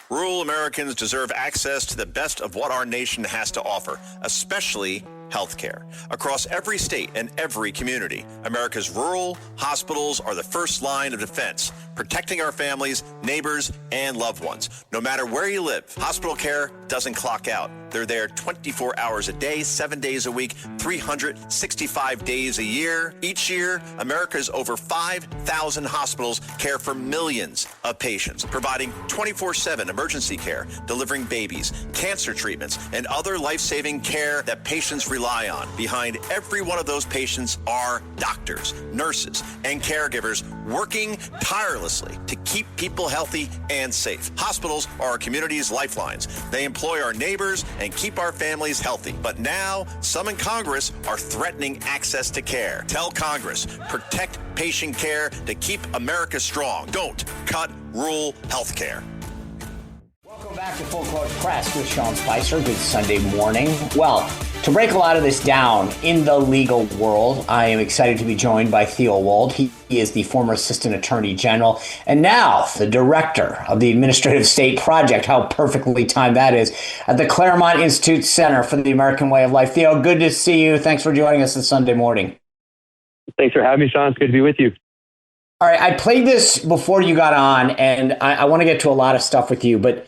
Rural Americans deserve access to the best of what our nation has to offer, especially healthcare. Across every state and every community, America's rural hospitals are the first line of defense, protecting our families, neighbors, and loved ones. No matter where you live, hospital care doesn't clock out. They're there 24 hours a day, 7 days a week, 365 days a year. Each year, America's over 5,000 hospitals care for millions of patients, providing 24/7 emergency care, delivering babies, cancer treatments, and other life-saving care that patients rely on. Behind every one of those patients are doctors, nurses, and caregivers working tirelessly to keep people healthy and safe. Hospitals are our community's lifelines. They employ our neighbors and keep our families healthy. But now, some in Congress are threatening access to care. Tell Congress, protect patient care to keep America strong. Don't cut rural health care. Welcome back to Full Court Press with Sean Spicer. Good Sunday morning. Well, to break a lot of this down in the legal world, I am excited to be joined by Theo Wold. He is the former Assistant Attorney General and now the Director of the Administrative State Project. How perfectly timed that is, at the Claremont Institute Center for the American Way of Life. Theo, good to see you. Thanks for joining us this Sunday morning. Thanks for having me, Sean. It's good to be with you. All right, I played this before you got on, and I want to get to a lot of stuff with you, but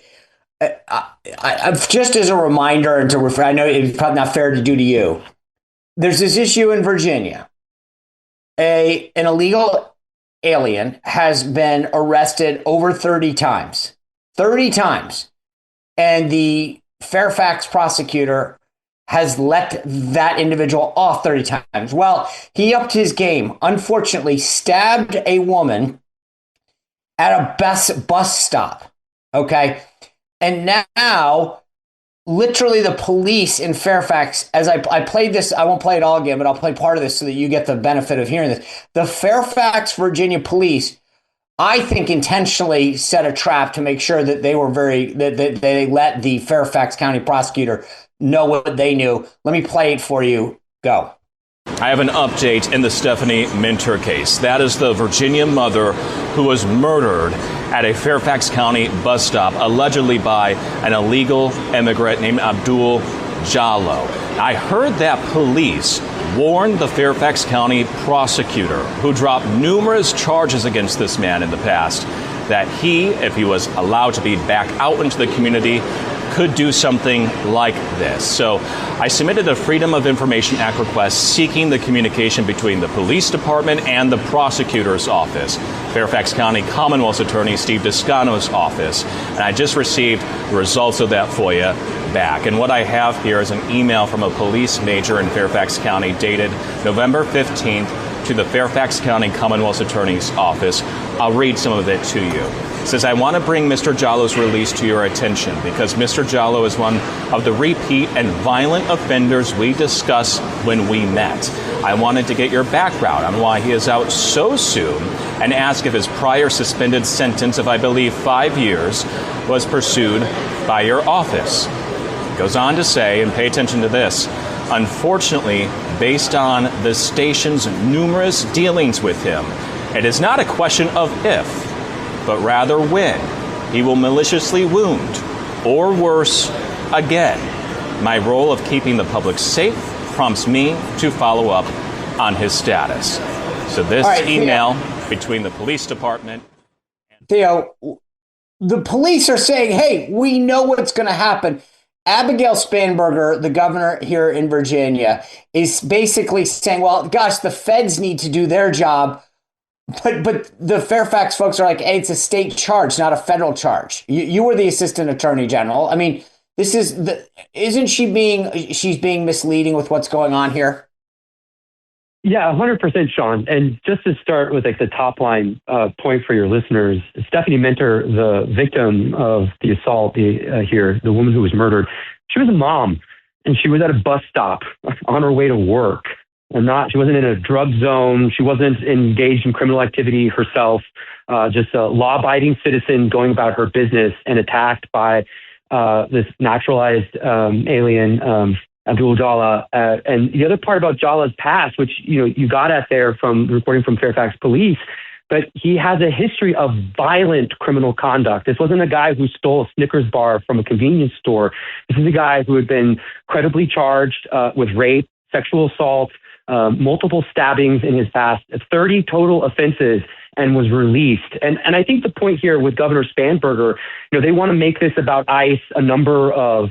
just as a reminder and to refer, I know it's probably not fair to do to you. There's this issue in Virginia. An illegal alien has been arrested over 30 times. 30 times. And the Fairfax prosecutor has let that individual off 30 times. Well, he upped his game. Unfortunately, stabbed a woman at a bus stop. Okay. And now, literally the police in Fairfax, as I played this, I won't play it all again, but I'll play part of this so that you get the benefit of hearing this. The Fairfax, Virginia police, I think, intentionally set a trap to make sure that that they let the Fairfax County prosecutor know what they knew. Let me play it for you. Go. I have an update in the Stephanie Minter case. That is the Virginia mother who was murdered at a Fairfax County bus stop, allegedly by an illegal immigrant named Abdul Jallo. I heard that police warned the Fairfax County prosecutor, who dropped numerous charges against this man in the past, that he, if he was allowed to be back out into the community, could do something like this. So I submitted a Freedom of Information Act request seeking the communication between the police department and the prosecutor's office, Fairfax County Commonwealth's Attorney Steve Descano's office. And I just received the results of that FOIA back. And what I have here is an email from a police major in Fairfax County dated November 15th to the Fairfax County Commonwealth's Attorney's office. I'll read some of it to you. It says, I want to bring Mr. Jallo's release to your attention because Mr. Jallo is one of the repeat and violent offenders we discussed when we met. I wanted to get your background on why he is out so soon and ask if his prior suspended sentence of, I believe, 5 years was pursued by your office. It goes on to say, and pay attention to this, unfortunately, based on the station's numerous dealings with him, it is not a question of if, but rather when he will maliciously wound, or worse, again. My role of keeping the public safe prompts me to follow up on his status. So this email between the police department and Theo, the police are saying, hey, we know what's going to happen. Abigail Spanberger, the governor here in Virginia, is basically saying, well, gosh, the feds need to do their job. But the Fairfax folks are like, hey, it's a state charge, not a federal charge. You were the assistant attorney general. I mean, she's being misleading with what's going on here? Yeah, 100%, Sean. And just to start with the top line point for your listeners, Stephanie Minter, the victim of the assault here, the woman who was murdered, she was a mom and she was at a bus stop on her way to work. She wasn't in a drug zone. She wasn't engaged in criminal activity herself, just a law-abiding citizen going about her business and attacked by this naturalized alien, Abdul Jallo. And the other part about Jallo's past, which you got at there from reporting from Fairfax police, but he has a history of violent criminal conduct. This wasn't a guy who stole a Snickers bar from a convenience store. This is a guy who had been credibly charged with rape, sexual assault, multiple stabbings in his past, 30 total offenses, and was released. And I think the point here with Governor Spanberger, they want to make this about ICE. A number of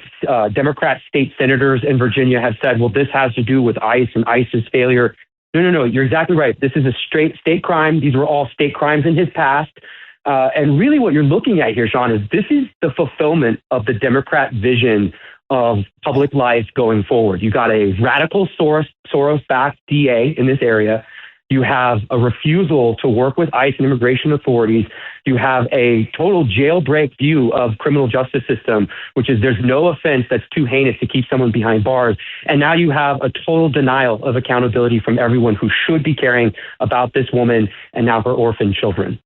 Democrat state senators in Virginia have said, well, this has to do with ICE and ICE's failure. No, you're exactly right. This is a straight state crime. These were all state crimes in his past. And really what you're looking at here, Sean, is this is the fulfillment of the Democrat vision of public life going forward. You got a radical Soros-backed DA in this area. You have a refusal to work with ICE and immigration authorities. You have a total jailbreak view of criminal justice system, which is there's no offense that's too heinous to keep someone behind bars. And now you have a total denial of accountability from everyone who should be caring about this woman and now her orphan children.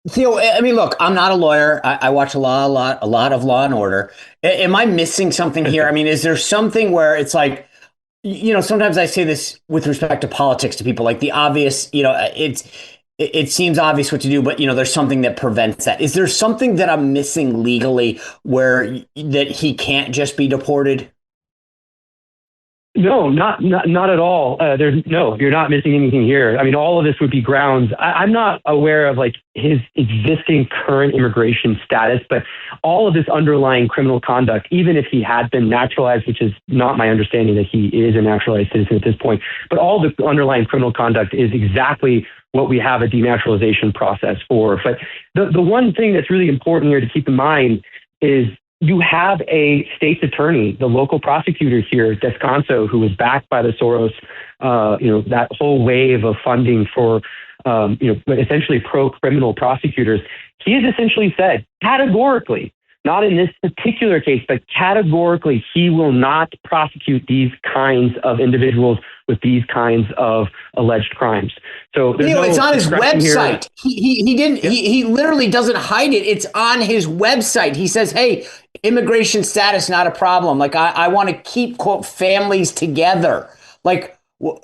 Theo, I mean, look, I'm not a lawyer. I watch a lot of Law and Order. Am I missing something here? I mean, is there something where it's like, sometimes I say this with respect to politics to people, like the obvious, it seems obvious what to do, but there's something that prevents that. Is there something that I'm missing legally that he can't just be deported? No, not at all. You're not missing anything here. I mean, all of this would be grounds. I'm not aware of like his existing current immigration status, but all of this underlying criminal conduct, even if he had been naturalized, which is not my understanding that he is a naturalized citizen at this point, but all the underlying criminal conduct is exactly what we have a denaturalization process for. But the one thing that's really important here to keep in mind is you have a state's attorney, the local prosecutor here, Descanso, who was backed by the Soros, that whole wave of funding for, essentially pro-criminal prosecutors. He has essentially said categorically, not in this particular case, but categorically, he will not prosecute these kinds of individuals with these kinds of alleged crimes. So it's on his website. He literally doesn't hide it. It's on his website. He says, hey, immigration status, not a problem. Like, I want to keep, quote, families together. Like, I'm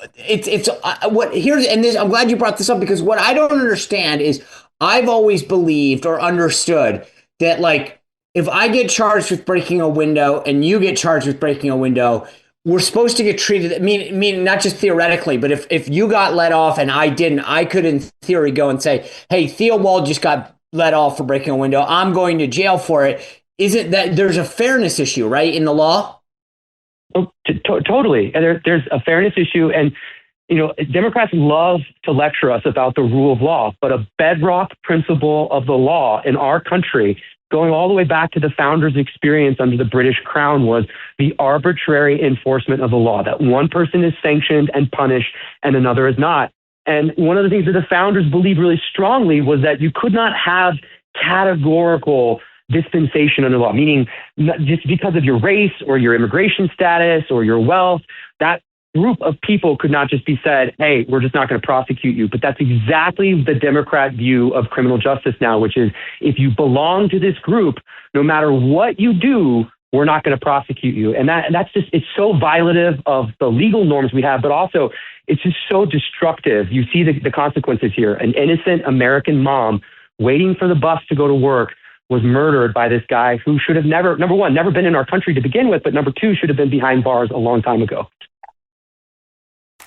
glad you brought this up, because what I don't understand is I've always believed or understood that, like, if I get charged with breaking a window and you get charged with breaking a window, we're supposed to get treated. I mean, not just theoretically, but if you got let off and I didn't, I could in theory go and say, hey, Theo Wold just got let off for breaking a window. I'm going to jail for it. Isn't that there's a fairness issue, right, in the law? Oh, totally. And there's a fairness issue. And, Democrats love to lecture us about the rule of law, but a bedrock principle of the law in our country, going all the way back to the founders' experience under the British Crown, was the arbitrary enforcement of the law, that one person is sanctioned and punished and another is not. And one of the things that the founders believed really strongly was that you could not have categorical dispensation under law, meaning just because of your race or your immigration status or your wealth, that group of people could not just be said, hey, we're just not going to prosecute you. But that's exactly the Democrat view of criminal justice now, which is if you belong to this group, no matter what you do, we're not going to prosecute you. And that's just, it's so violative of the legal norms we have, but also it's just so destructive. You see the consequences here. An innocent American mom waiting for the bus to go to work was murdered by this guy who should have never, number one, never been in our country to begin with, but number two, should have been behind bars a long time ago.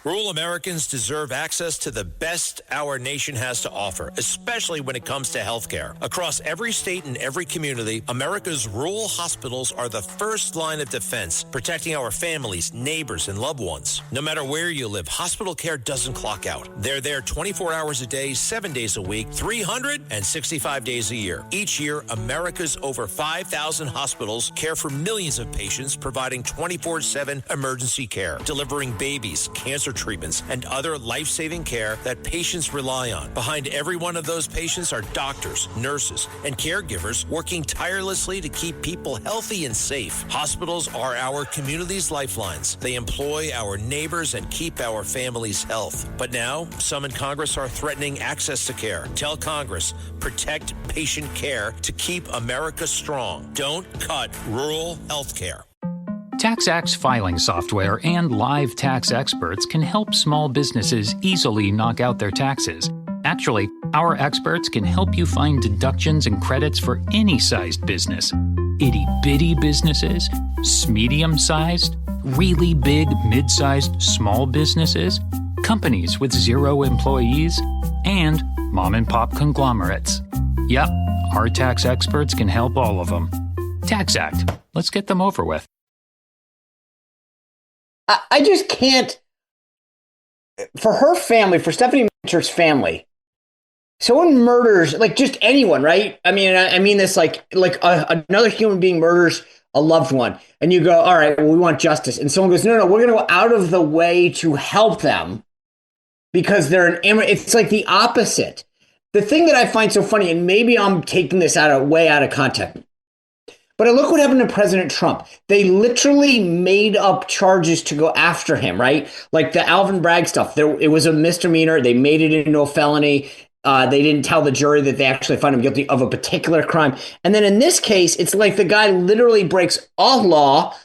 Rural Americans deserve access to the best our nation has to offer, especially when it comes to health care. Across every state and every community, America's rural hospitals are the first line of defense, protecting our families, neighbors, and loved ones. No matter where you live, hospital care doesn't clock out. They're there 24 hours a day, 7 days a week, 365 days a year. Each year, America's over 5,000 hospitals care for millions of patients, providing 24/7 emergency care, delivering babies, cancer treatments, and other life-saving care that patients rely on. Behind every one of those patients are doctors, nurses, and caregivers working tirelessly to keep people healthy and safe. Hospitals are our community's lifelines. They employ our neighbors and keep our families' health. But now, some in Congress are threatening access to care. Tell Congress, protect patient care to keep America strong. Don't cut rural health care. TaxAct filing software and live tax experts can help small businesses easily knock out their taxes. Actually, Our experts can help you find deductions and credits for any sized business. Itty-bitty businesses, medium-sized, really big, mid-sized, small businesses, companies with 0 employees, and mom-and-pop conglomerates. Yep, our tax experts can help all of them. Tax Act. Let's get them over with. I just can't. For her family, for Stephanie Minter's family, someone murders, like, just anyone, right? I mean this like another human being murders a loved one, and you go, all right, well, we want justice, and someone goes, no, we're going to go out of the way to help them because they're an immigrant. It's like the opposite. The thing that I find so funny, and maybe I'm taking this way out of context, but I look what happened to President Trump. They literally made up charges to go after him, right? Like the Alvin Bragg stuff. It was a misdemeanor. They made it into a felony. They didn't tell the jury that they actually found him guilty of a particular crime. And then in this case, it's like the guy literally breaks all law,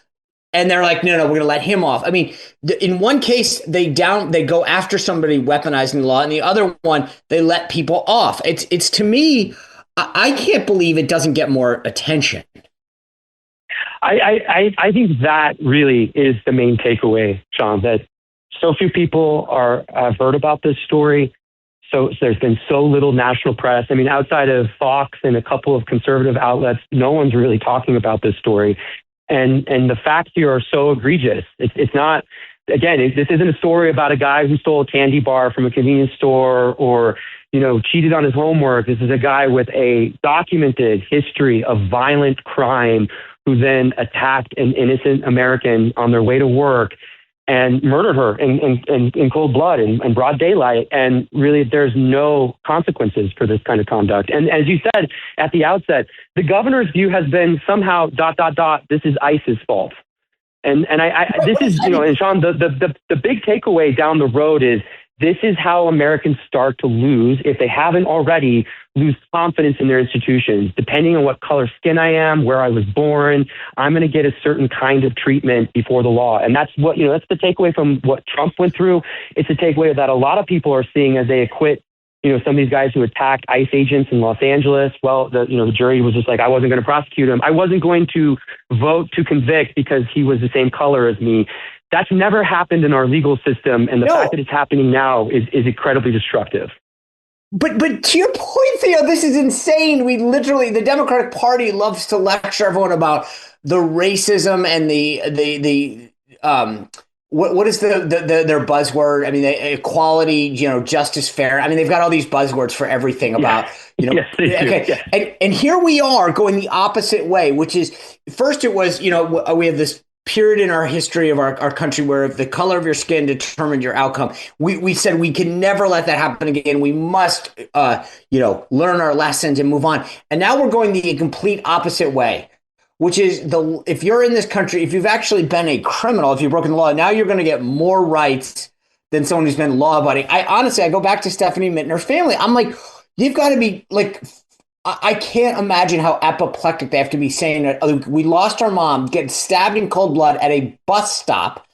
and they're like, no, we're going to let him off. I mean, in one case, they go after somebody weaponizing the law. And the other one, they let people off. It's to me, I can't believe it doesn't get more attention. I think that really is the main takeaway, Sean, that so few people have heard about this story. So there's been so little national press. I mean, outside of Fox and a couple of conservative outlets, no one's really talking about this story. And the facts here are so egregious. It's not, again, this isn't a story about a guy who stole a candy bar from a convenience store or, cheated on his homework. This is a guy with a documented history of violent crime who then attacked an innocent American on their way to work and murdered her in cold blood and broad daylight. And really, there's no consequences for this kind of conduct. And as you said at the outset, the governor's view has been somehow ... this is ICE's fault. And this is, and Sean, the big takeaway down the road is this is how Americans start to lose, if they haven't already, lose confidence in their institutions. Depending on what color skin I am, where I was born, I'm going to get a certain kind of treatment before the law. And that's what, that's the takeaway from what Trump went through. It's a takeaway that a lot of people are seeing as they acquit, some of these guys who attacked ICE agents in Los Angeles. Well, the jury was just like, I wasn't going to prosecute him. I wasn't going to vote to convict because he was the same color as me. That's never happened in our legal system. And the fact that it's happening now is incredibly destructive. But to your point, Theo, this is insane. The Democratic Party loves to lecture everyone about the racism and the what is their buzzword? I mean, equality, justice, fair. I mean, they've got all these buzzwords for everything about, Yes, they do. Okay. Yeah. And here we are going the opposite way, which is first it was, we have this period in our history of our country where the color of your skin determined your outcome. We said we can never let that happen again. We must, learn our lessons and move on. And now we're going the complete opposite way, which is if you're in this country, if you've actually been a criminal, if you've broken the law, now you're going to get more rights than someone who's been law abiding. I go back to Stephanie Minter's family. I'm like, you've got to be like, I can't imagine how apoplectic they have to be saying that we lost our mom, getting stabbed in cold blood at a bus stop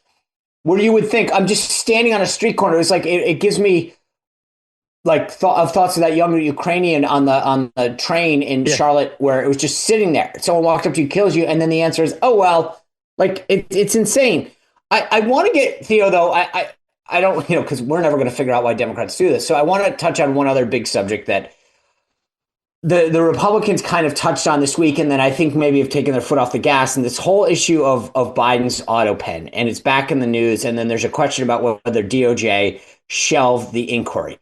where you would think I'm just standing on a street corner. It's like, it gives me like thoughts of that young Ukrainian on the train in Charlotte where it was just sitting there. Someone walked up to you, kills you. And then the answer is, oh, well, like it's insane. I want to get Theo, though. I don't, because we're never going to figure out why Democrats do this. So I want to touch on one other big subject that the Republicans kind of touched on this week, and then I think maybe have taken their foot off the gas, and this whole issue of Biden's autopen, and it's back in the news. And then there's a question about whether DOJ shelved the inquiry.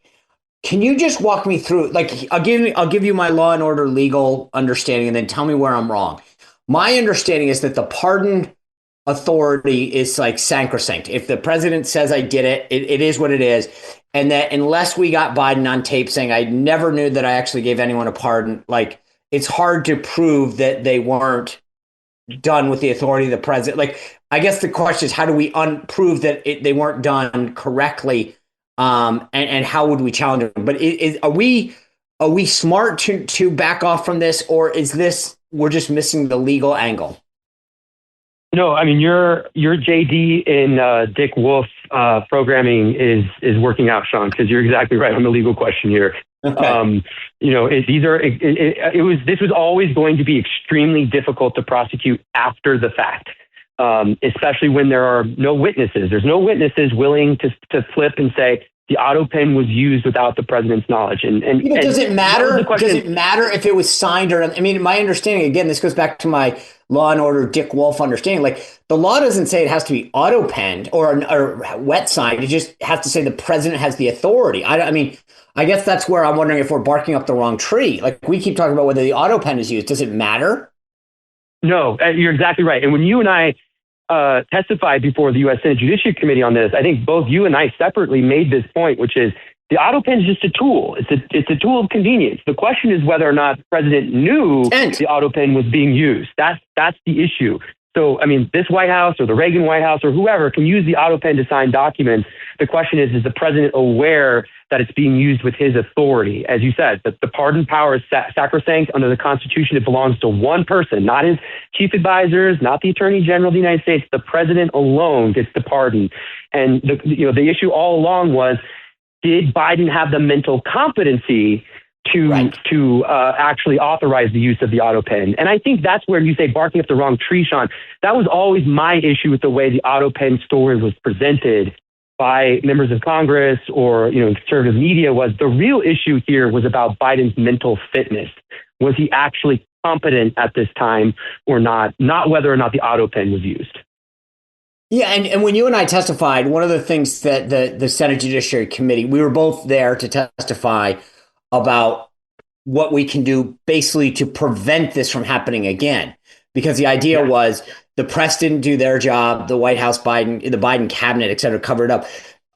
Can you just walk me through? Like, I'll give you my law and order legal understanding, and then tell me where I'm wrong. My understanding is that the pardon authority is like sacrosanct. If the president says I did it, it is what it is. And that unless we got Biden on tape saying I never knew that I actually gave anyone a pardon, like it's hard to prove that they weren't done with the authority of the president. Like, I guess the question is, how do we prove that they weren't done correctly? And how would we challenge them? But are we smart to back off from this, or is this we're just missing the legal angle? No, I mean, your JD in Dick Wolf's programming is working out, Sean, because you're exactly right on the legal question here. Okay. This was always going to be extremely difficult to prosecute after the fact, especially when there are no witnesses. There's no witnesses willing to flip and say the autopen was used without the president's knowledge. Does it matter? Does it matter if it was signed or? I mean, my understanding, again, this goes back to my Law and Order Dick Wolf understanding. Like, the law doesn't say it has to be autopenned or wet signed. It just has to say the president has the authority. I mean, I guess that's where I'm wondering if we're barking up the wrong tree. Like, we keep talking about whether the autopen is used. Does it matter? No, you're exactly right. And when you and I testified before the U.S. Senate Judiciary Committee on this, I think both you and I separately made this point, which is the autopen is just a tool. It's a tool of convenience. The question is whether or not the president knew the autopen was being used. That's the issue. So, I mean, this White House or the Reagan White House or whoever can use the autopen to sign documents. The question is the president aware that it's being used with his authority? As you said, the pardon power is sacrosanct under the Constitution. It belongs to one person, not his chief advisors, not the Attorney General of the United States. The president alone gets the pardon. And the issue all along was, did Biden have the mental competency to actually authorize the use of the autopen? And I think that's where you say barking up the wrong tree, Sean. That was always my issue with the way the autopen story was presented by members of Congress or conservative media. Was the real issue here was about Biden's mental fitness. Was he actually competent at this time or not? Not whether or not the autopen was used. Yeah, and when you and I testified, one of the things that the Senate Judiciary Committee, we were both there to testify about what we can do basically to prevent this from happening again. Because the idea was the press didn't do their job, the White House, the Biden cabinet, et cetera, covered up.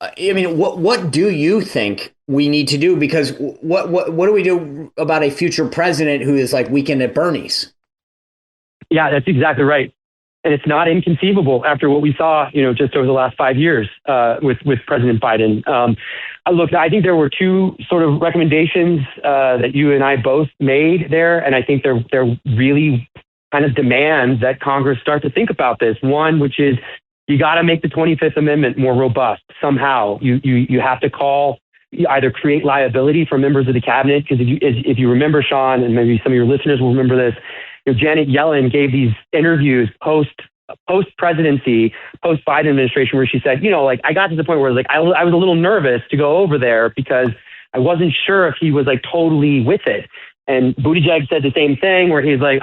I mean, what do you think we need to do? Because what do we do about a future president who is like Weekend at Bernie's? Yeah, that's exactly right. And it's not inconceivable after what we saw, just over the last 5 years with President Biden. Look, I think there were two sort of recommendations that you and I both made there, and I think they're really kind of demand that Congress start to think about this. One, which is you got to make the 25th Amendment more robust somehow. You have to either create liability for members of the cabinet, because if you remember, Sean, and maybe some of your listeners will remember this, Janet Yellen gave these interviews post-presidency, post-Biden administration, where she said, I got to the point where I was a little nervous to go over there because I wasn't sure if he was totally with it. And Buttigieg said the same thing, where he's like,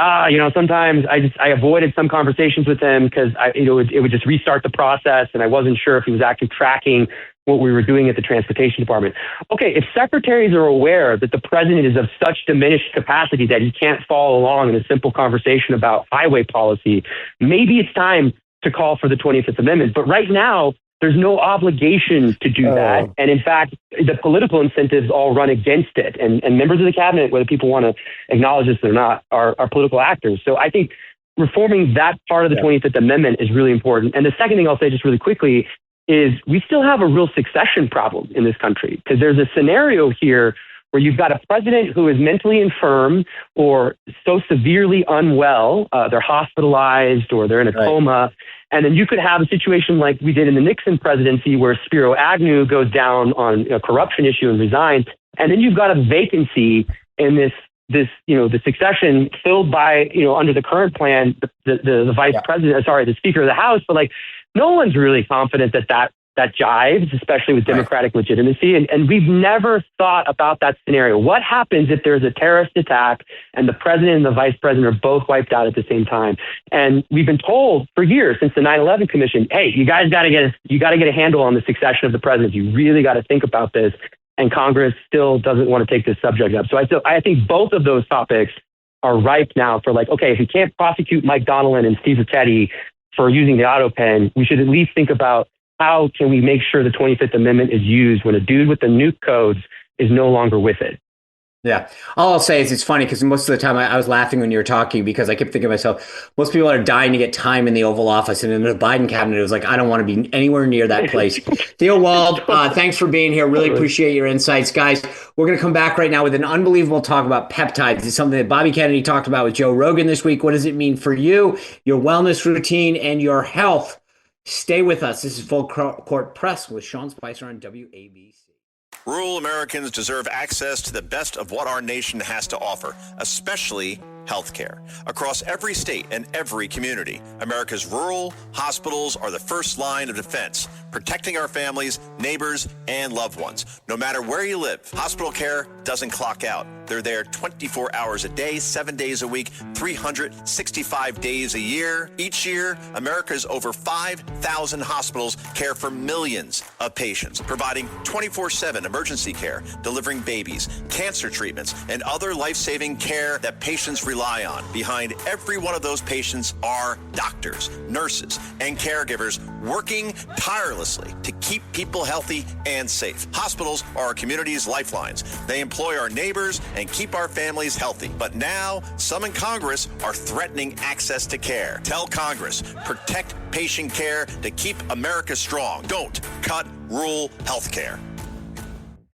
sometimes I avoided some conversations with him because it would just restart the process, and I wasn't sure if he was actually tracking what we were doing at the Transportation Department. Okay, if secretaries are aware that the president is of such diminished capacity that he can't follow along in a simple conversation about highway policy, maybe it's time to call for the 25th Amendment. But right now, there's no obligation to do that. And in fact, the political incentives all run against it. And members of the cabinet, whether people want to acknowledge this or not, are political actors. So I think reforming that part of the 25th Amendment is really important. And the second thing I'll say just really quickly is we still have a real succession problem in this country, because there's a scenario here where you've got a president who is mentally infirm or so severely unwell, they're hospitalized or they're in a coma. And then you could have a situation like we did in the Nixon presidency, where Spiro Agnew goes down on a corruption issue and resigns. And then you've got a vacancy in the succession filled by, under the current plan, the vice president, the Speaker of the House. But no one's really confident that jives, especially with Democratic legitimacy. And we've never thought about that scenario. What happens if there's a terrorist attack and the president and the vice president are both wiped out at the same time? And we've been told for years since the 9/11 Commission, hey, you guys got to get a handle on the succession of the president. You really got to think about this. And Congress still doesn't want to take this subject up. So I think both of those topics are ripe now for if we can't prosecute Mike Donnellan and Steve Ricchetti for using the autopen, we should at least think about how can we make sure the 25th Amendment is used when a dude with the nuke codes is no longer with it. Yeah. All I'll say is it's funny because most of the time I was laughing when you were talking, because I kept thinking to myself, most people are dying to get time in the Oval Office. And in the Biden cabinet, it was I don't want to be anywhere near that place. Theo Wold, thanks for being here. Really appreciate your insights. Guys, we're going to come back right now with an unbelievable talk about peptides. It's something that Bobby Kennedy talked about with Joe Rogan this week. What does it mean for you, your wellness routine, and your health? Stay with us. This is Full Court Press with Sean Spicer on WABC. Rural Americans deserve access to the best of what our nation has to offer, especially healthcare. Across every state and every community, America's rural hospitals are the first line of defense, protecting our families, neighbors, and loved ones. No matter where you live, hospital care doesn't clock out. They're there 24 hours a day, 7 days a week, 365 days a year. Each year, America's over 5,000 hospitals care for millions of patients, providing 24/7 emergency care, delivering babies, cancer treatments, and other life-saving care that patients rely on. Behind every one of those patients are doctors, nurses, and caregivers working tirelessly to keep people healthy and safe. Hospitals are our community's lifelines. They employ our neighbors and keep our families healthy. But now, some in Congress are threatening access to care. Tell Congress, protect patient care to keep America strong. Don't cut rural health care.